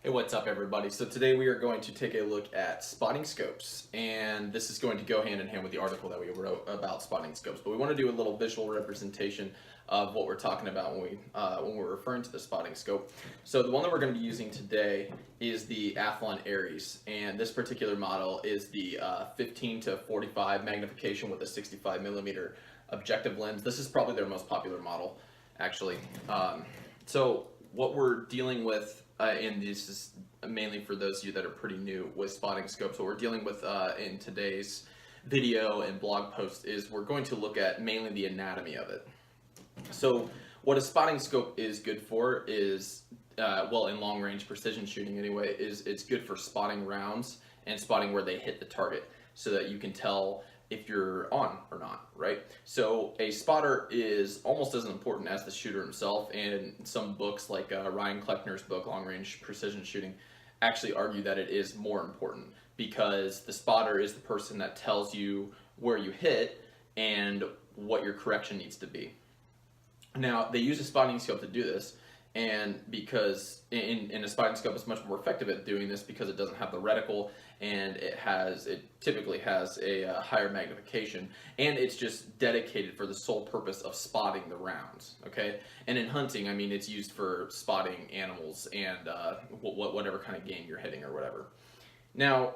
Hey, what's up everybody? So today we are going to take a look at spotting scopes, and this is going to go hand in hand with the article that we wrote about spotting scopes, but we want to do a little visual representation of what we're talking about when we're referring to the spotting scope. So the one that we're going to be using today is the Athlon Aries, and this particular model is the 15 to 45 magnification with a 65 millimeter objective lens. This is probably their most popular model, actually. So what we're dealing with, and this is mainly for those of you that are pretty new with spotting scopes, what we're dealing with in today's video and blog post is we're going to look at mainly the anatomy of it. So what a spotting scope is good for is, well, in long range precision shooting anyway, is it's good for spotting rounds and spotting where they hit the target so that you can tell if you're on or not, right? So a spotter is almost as important as the shooter himself, and some books like Ryan Kleckner's book, Long Range Precision Shooting, actually argue that it is more important because the spotter is the person that tells you where you hit and what your correction needs to be. Now, they use a spotting scope to do this, and because in a spotting scope is much more effective at doing this because it doesn't have the reticle, and it typically has a higher magnification, and it's just dedicated for the sole purpose of spotting the rounds. Okay, and in hunting, I mean, it's used for spotting animals and whatever kind of game you're hitting or whatever. Now,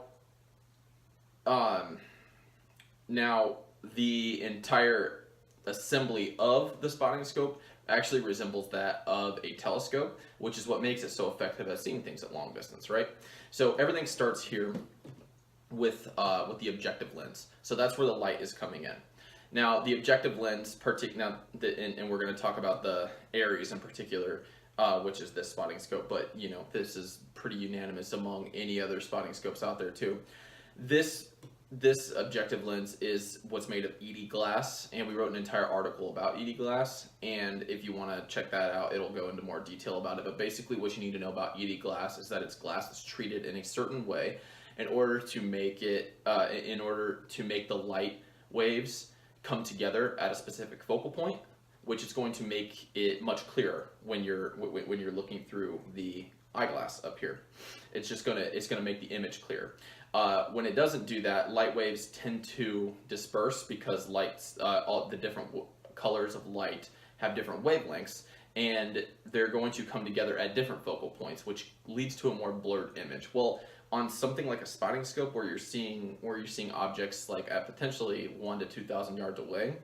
now the entire assembly of the spotting scope actually resembles that of a telescope, which is what makes it so effective at seeing things at long distance, right? So everything starts here with the objective lens. So that's where the light is coming in. Now the objective lens, and we're going to talk about the Aries in particular, which is this spotting scope, but you know, this is pretty unanimous among any other spotting scopes out there too. This objective lens is what's made of ED glass, and we wrote an entire article about ED glass, and if you want to check that out, it'll go into more detail about it. But basically what you need to know about ED glass is that it's glass that's treated in a certain way in order to make it in order to make the light waves come together at a specific focal point, which is going to make it much clearer when you're looking through the eyeglass up here. It's gonna make the image clear. When it doesn't do that, light waves tend to disperse because all the different colors of light have different wavelengths, and they're going to come together at different focal points, which leads to a more blurred image. Well, on something like a spotting scope where you're seeing objects like at potentially 1,000 to 2,000 yards away,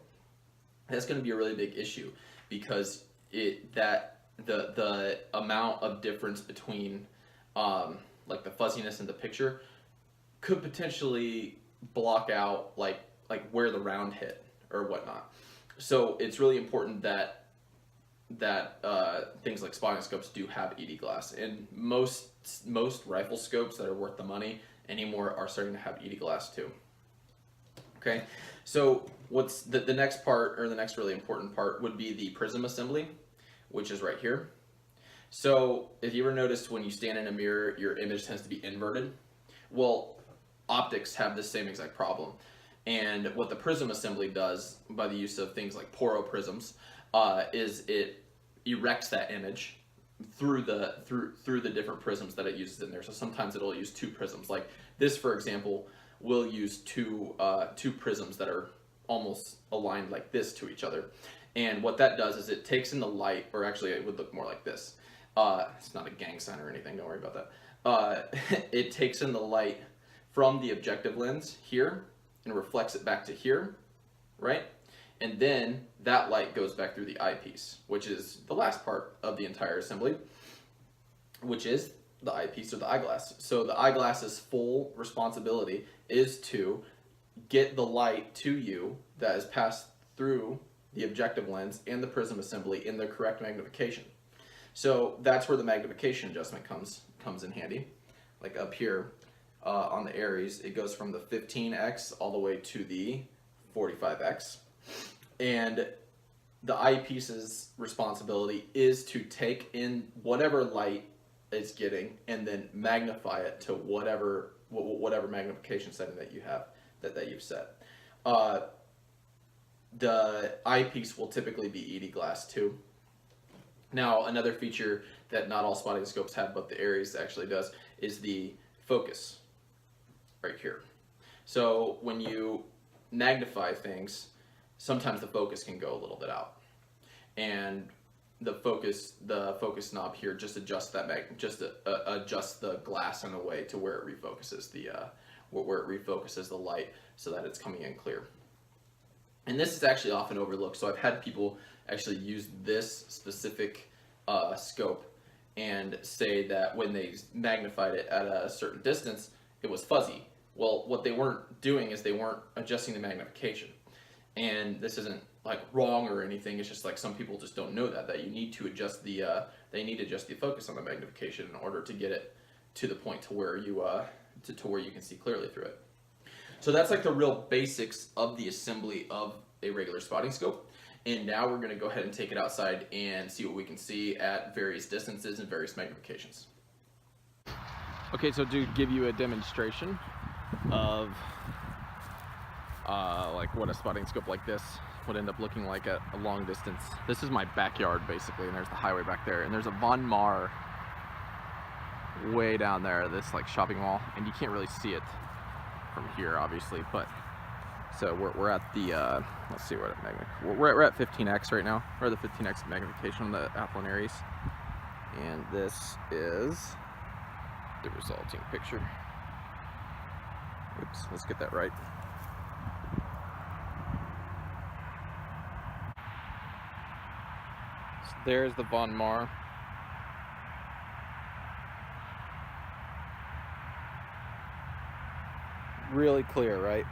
that's going to be a really big issue because the amount of difference between like the fuzziness in the picture could potentially block out like where the round hit or whatnot. So it's really important that things like spotting scopes do have ED glass, and most rifle scopes that are worth the money anymore are starting to have ED glass too. Okay, so what's the next part, or the next really important part, would be the prism assembly, which is right here. So if you ever noticed when you stand in a mirror, your image tends to be inverted. Well, optics have the same exact problem, and what the prism assembly does by the use of things like Porro prisms is it erects that image through the different prisms that it uses in there. So sometimes it'll use two prisms, like this for example will use two prisms that are almost aligned like this to each other, and what that does is it takes in the light, or actually it would look more like this. It's not a gang sign or anything, don't worry about that. It takes in the light from the objective lens here and reflects it back to here, right? And then that light goes back through the eyepiece, which is the last part of the entire assembly, which is the eyepiece or the eyeglass. So the eyeglass's full responsibility is to get the light to you that is passed through the objective lens and the prism assembly in the correct magnification. So that's where the magnification adjustment comes in handy. Like up here on the Aries, it goes from the 15x all the way to the 45x. And the eyepiece's responsibility is to take in whatever light it's getting and then magnify it to whatever magnification setting that you have, that you've set. The eyepiece will typically be ED glass too. Now, another feature that not all spotting scopes have, but the Aries actually does, is the focus right here. So when you magnify things, sometimes the focus can go a little bit out, and the focus knob here just adjusts that adjusts the glass in a way to where it refocuses the light so that it's coming in clear. And this is actually often overlooked. So I've had people actually use this specific scope and say that when they magnified it at a certain distance, it was fuzzy. Well, what they weren't doing is they weren't adjusting the magnification. And this isn't like wrong or anything. It's just like some people just don't know that you need to adjust the focus on the magnification in order to get it to the point to where you can see clearly through it. So that's like the real basics of the assembly of a regular spotting scope. And now we're going to go ahead and take it outside and see what we can see at various distances and various magnifications. Okay, so to give you a demonstration of like what a spotting scope like this would end up looking like at a long distance. This is my backyard basically, and there's the highway back there, and there's a Von Maur way down there, this like shopping mall, and you can't really see it from here obviously, but so we're at the let's see what we're at 15x right now. We're at the 15x magnification on the Athlon Aries, and this is the resulting picture. Oops, let's get that right. So there's the Von Maur. Really clear, right?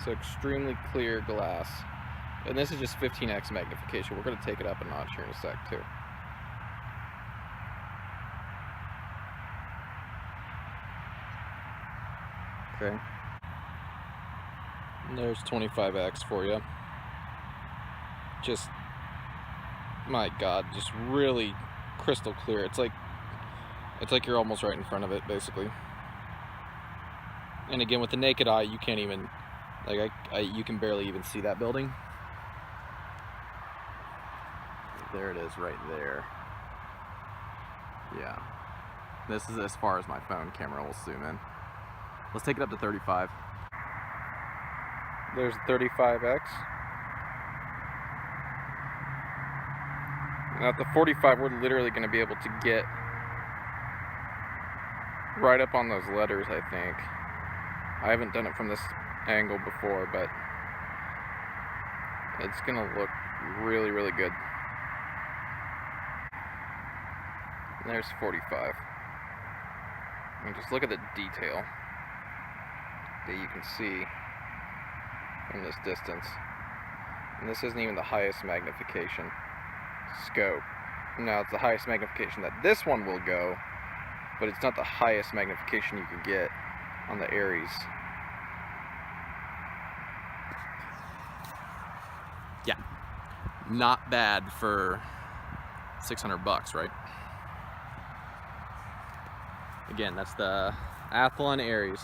So extremely clear glass. And this is just 15x magnification. We're going to take it up a notch here in a sec too. Okay. And there's 25x for you. Just, my God, just really crystal clear. It's like you're almost right in front of it, basically. And again, with the naked eye, you can't even, like, you can barely even see that building. There it is right there. Yeah. This is as far as my phone camera will zoom in. Let's take it up to 35. There's 35x. Now at the 45, we're literally going to be able to get right up on those letters, I think. I haven't done it from this angle before, but it's going to look really, really good. And there's 45. And just look at the detail that you can see from this distance. And this isn't even the highest magnification scope. Now it's the highest magnification that this one will go, but it's not the highest magnification you can get on the Aries. Yeah, not bad for $600, right? Again, that's the Athlon Aries.